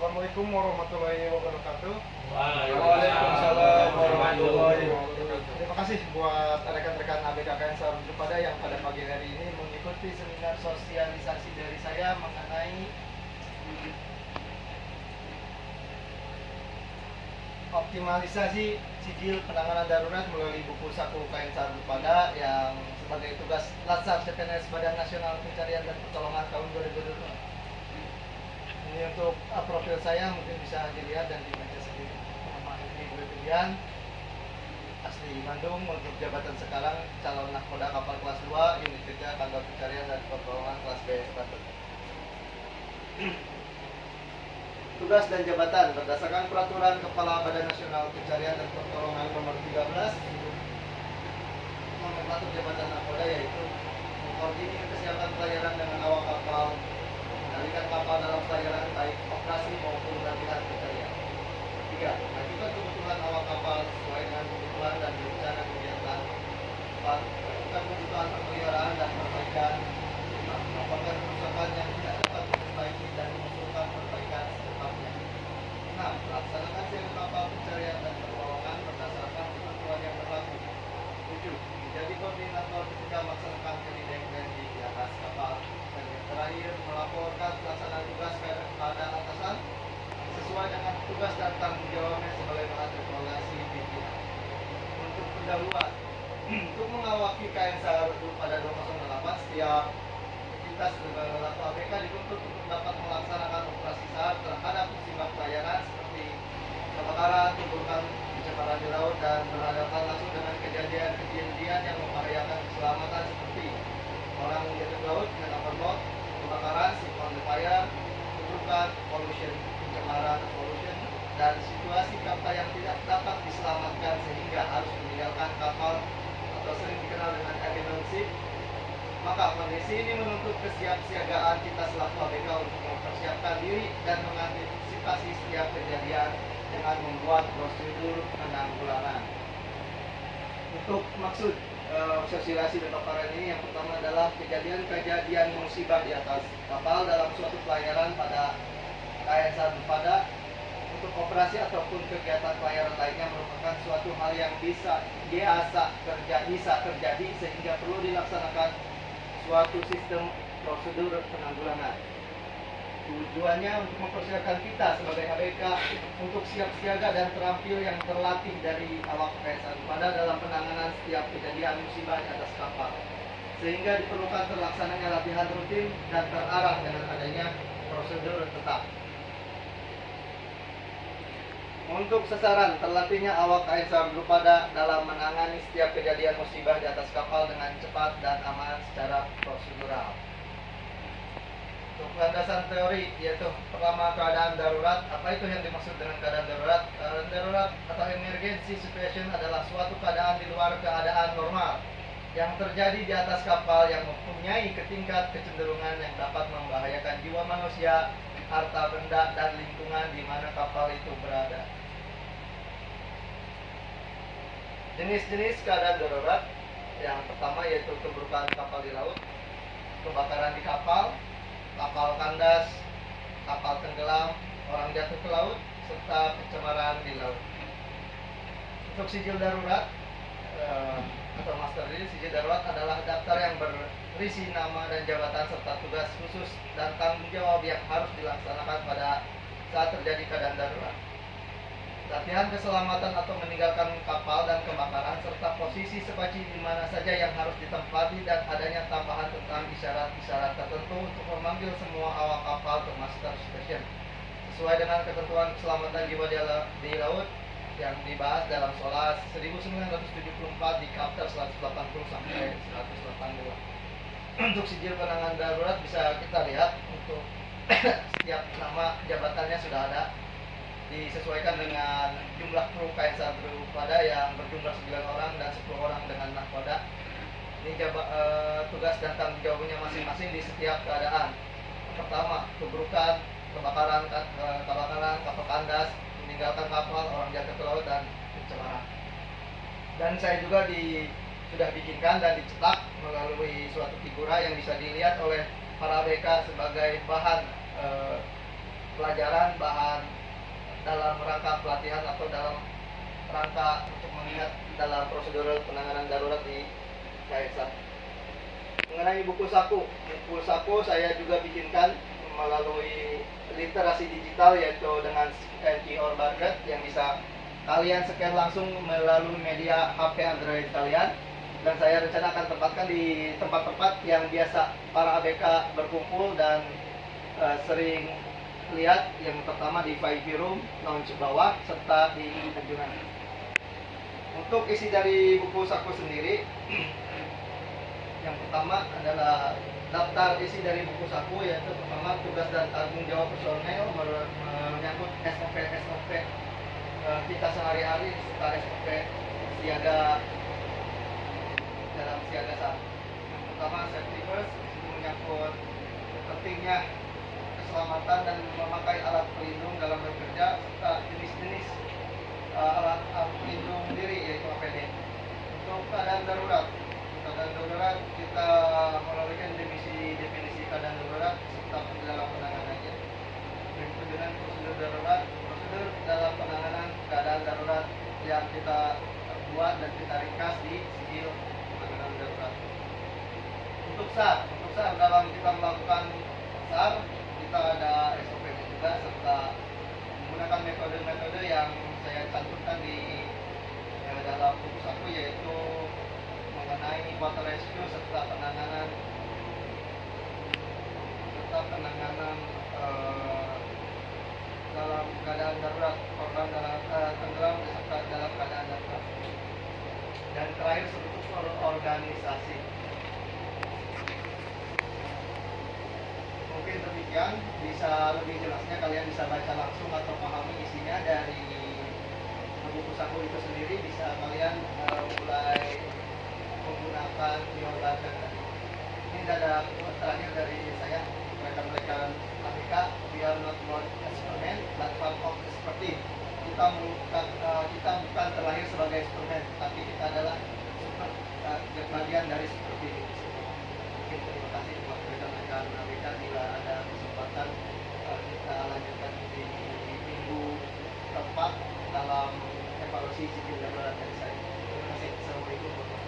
Assalamualaikum warahmatullahi wabarakatuh. Waalaikumsalam warahmatullahi wabarakatuh. Terima kasih buat rekan-rekan ABKKN Sarjana pada yang pada pagi hari ini mengikuti seminar sosialisasi dari saya mengenai optimalisasi sijil penanganan darurat melalui buku saku KN Sarjana pada yang sebagai tugas Latsar CPNS Badan Nasional Pencarian dan Pertolongan tahun 2022. Ini untuk profil saya mungkin bisa dilihat dan dibaca sendiri. Nama ini Brigadian asli Bandung, untuk jabatan sekarang calon nahkoda kapal kelas 2 unit kerja kantor pencarian dan pertolongan kelas B Banten. Tugas dan jabatan berdasarkan peraturan Kepala Badan Nasional Pencarian dan Pertolongan nomor 13. Nomenklatur jabatan nahkoda yaitu mengkoordinir kesiapan pelayaran dengan awak kapal, mengendalikan kapal dalam pelayaran baik operasi maupun latihan pencarian. 3. Mengajukan kebutuhan awak kapal sesuai dengan kebutuhan dan rencana kegiatan. 4. Melakukan kebutuhan pemeliharaan dan perbaikan. 5. Melaporkan kerusakan yang tidak dapat diperbaiki dan mengusulkan perbaikan secepatnya. 6. Melaksanakan sewa kapal pencarian dan pertolongan berdasarkan ketentuan yang berlaku. 7. Menjadi koordinator ketika melaksanakan kegiatan di atas kapal. Dan yang terakhir, melaporkan pelaksanaan tugas kepada atasan sesuai dengan tugas dan tanggung jawabnya sebagaimana regulasi pimpinan. Untuk pendahuluan, untuk mengawaki KN Sarjana pada 208, setiap entitas lembaga laku ABK dituntut untuk dapat melaksanakan operasi SAR terhadap musibah pelayaran seperti kebakaran, tenggelam, pencemaran di laut, dan berhadapan langsung dengan kejadian-kejadian yang membahayakan keselamatan seperti orang jatuh ke laut dengan overboard, kebakaran, siklon fire, tenggelam, pollution, pencemaran, pollution, dan situasi kapal yang tidak dapat diselamatkan sehingga harus meninggalkan kapal atau sering dikenal dengan abandon ship. Maka kondisi ini menuntut kesiapsiagaan kita selaku ABK untuk mempersiapkan diri dan mengantisipasi setiap kejadian dengan membuat prosedur penanggulangan. Untuk maksud sosialisasi dan paparan ini, yang pertama adalah kejadian-kejadian musibah di atas kapal dalam suatu pelayaran pada KN Sarjana pada untuk operasi ataupun kegiatan pelayaran lainnya merupakan suatu hal yang bisa terjadi sehingga perlu dilaksanakan suatu sistem prosedur penanggulangan. Tujuannya untuk mempersiapkan kita sebagai ABK untuk siap siaga dan terampil yang terlatih dari awak KN Sarjana pada dalam penanganan setiap kejadian musibah di atas kapal, sehingga diperlukan terlaksananya latihan rutin dan terarah dengan adanya prosedur tetap. Untuk sasaran terlatihnya awak KN Sarjana pada dalam menangani setiap kejadian musibah di atas kapal dengan cepat dan aman secara prosedural. Untuk landasan teori, yaitu pertama keadaan darurat. Apa itu yang dimaksud dengan keadaan darurat? Keadaan darurat atau emergency situation adalah suatu keadaan di luar keadaan normal yang terjadi di atas kapal yang mempunyai tingkat kecenderungan yang dapat membahayakan jiwa manusia, harta benda, dan lingkungan di mana kapal itu berada. Jenis-jenis keadaan darurat yang pertama yaitu keburukan kapal di laut, kebakaran di kapal, kapal kandas, kapal tenggelam, orang jatuh ke laut, serta pencemaran di laut. Untuk sijil darurat atau master list, sijil darurat adalah daftar yang berisi nama dan jabatan serta tugas khusus dan tanggung jawab yang harus dilaksanakan pada saat terjadi keadaan darurat. Latihan keselamatan atau meninggalkan kapal dan kebakaran serta posisi sepaci di mana saja yang harus ditempati dan adanya tambahan tentang isyarat-isyarat tertentu untuk memanggil semua awak kapal ke master station sesuai dengan ketentuan keselamatan jiwa di laut yang dibahas dalam SOLAS 1974 di Chapter 180 sampai 182. Untuk sijil penanganan darurat bisa kita lihat untuk setiap nama jabatannya sudah ada, disesuaikan dengan jumlah kru KN Sarjana pada yang berjumlah 9 orang dan 10 orang dengan nahkoda. Ini tugas dan tanggung jawabnya masing-masing di setiap keadaan. Pertama, keburukan, kebakaran, kapal kandas, meninggalkan kapal, orang jatuh ke laut, dan pencemaran. Dan saya juga sudah bikinkan dan dicetak melalui suatu figura yang bisa dilihat oleh para ABK sebagai bahan pelajaran bahan dalam rangka pelatihan atau dalam rangka untuk mengingat dalam prosedur penanganan darurat di KSA. Mengenai buku saku saya juga bikinkan melalui literasi digital, yaitu dengan scan QR barcode yang bisa kalian scan langsung melalui media HP Android kalian, dan saya rencana akan tempatkan di tempat-tempat yang biasa para ABK berkumpul dan sering lihat, yang pertama di VIP room, lounge bawah, serta di anjungan. Untuk isi dari buku saku sendiri, yang pertama adalah daftar isi dari buku saku, yaitu pertama tugas dan tanggung jawab personel menyangkut SOP kita sehari-hari, serta SOP siaga dalam siaga saat. Yang pertama safety first, itu menyangkut pentingnya keselamatan dan memakai alat pelindung dalam bekerja, serta jenis-jenis alat pelindung diri, yaitu APD. Untuk keadaan darurat kita melalui definisi keadaan darurat serta dalam penanganannya. Berikut dengan prosedur dalam penanganan keadaan darurat yang kita buat dan kita ringkas di sijil penanganan darurat. Untuk SAR dalam kita melakukan SAR, kita ada SOP-nya juga, serta menggunakan metode-metode yang saya cantumkan di dalam buku saku, yaitu mengenai water rescue serta penanganan dalam keadaan darurat, korban tenggelam serta dalam keadaan darurat. Dan terakhir struktur organisasi. Mungkin demikian, bisa lebih jelasnya kalian bisa baca langsung atau pahami isinya dari buku saku itu sendiri, bisa kalian mulai menggunakan biodan dan tadi. Ini ada terakhir dari saya, rekan-rekan ABK, we are not born experiment, but part of expertise. Kita bukan terlahir sebagai eksperimen, tapi kita adalah bagian dari seperti ini. Mungkin terima kasih buat rekan-rekan ABK. Bila ada kesempatan kita lanjutkan di minggu keempat dalam evaluasi sijil darurat dari saya. Terima kasih. Assalamualaikum warahmatullahi wabarakatuh.